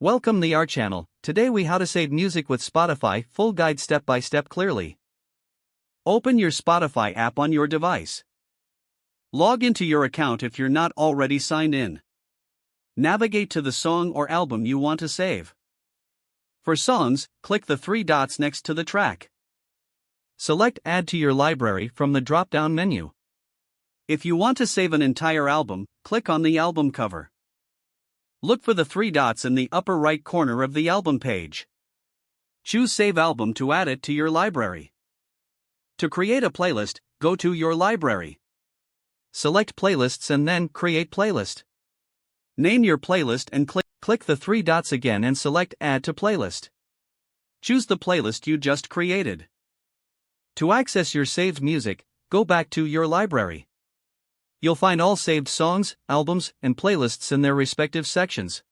Welcome the our channel. Today we how to save music with Spotify, full guide step by step clearly. Open your Spotify app on your device. Log into your account if you're not already signed in. Navigate to the song or album you want to save. For songs, click the three dots next to the track. Select Add to your library from the drop-down menu. If you want to save an entire album, click on the album cover. Look for the three dots in the upper right corner of the album page. Choose Save Album to add it to your library. To create a playlist, go to your library. Select Playlists and then Create Playlist. Name your playlist and click the three dots again and select Add to Playlist. Choose the playlist you just created. To access your saved music, go back to your library. You'll find all saved songs, albums, and playlists in their respective sections.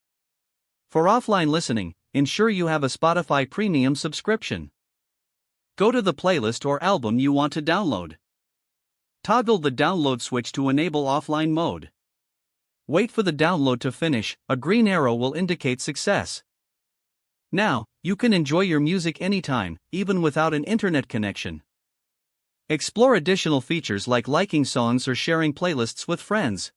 For offline listening, ensure you have a Spotify Premium subscription. Go to the playlist or album you want to download. Toggle the download switch to enable offline mode. Wait for the download to finish, a green arrow will indicate success. Now, you can enjoy your music anytime, even without an internet connection. Explore additional features like liking songs or sharing playlists with friends.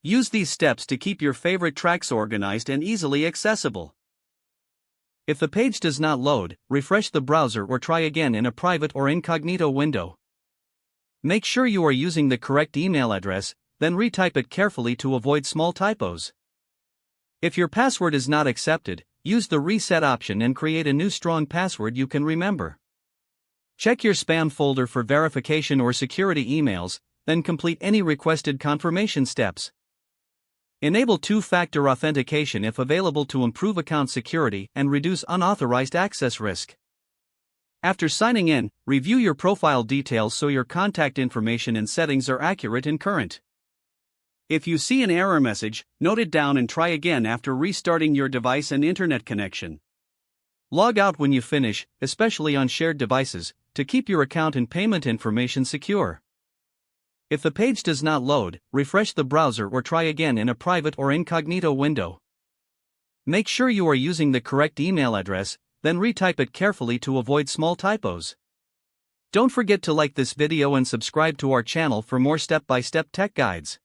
Use these steps to keep your favorite tracks organized and easily accessible. If the page does not load, refresh the browser or try again in a private or incognito window. Make sure you are using the correct email address, then retype it carefully to avoid small typos. If your password is not accepted, use the reset option and create a new strong password you can remember. Check your spam folder for verification or security emails, then complete any requested confirmation steps. Enable two-factor authentication if available to improve account security and reduce unauthorized access risk. After signing in, review your profile details so your contact information and settings are accurate and current. If you see an error message, note it down and try again after restarting your device and internet connection. Log out when you finish, especially on shared devices, to keep your account and payment information secure. If the page does not load, refresh the browser or try again in a private or incognito window. Make sure you are using the correct email address, then retype it carefully to avoid small typos. Don't forget to like this video and subscribe to our channel for more step-by-step tech guides.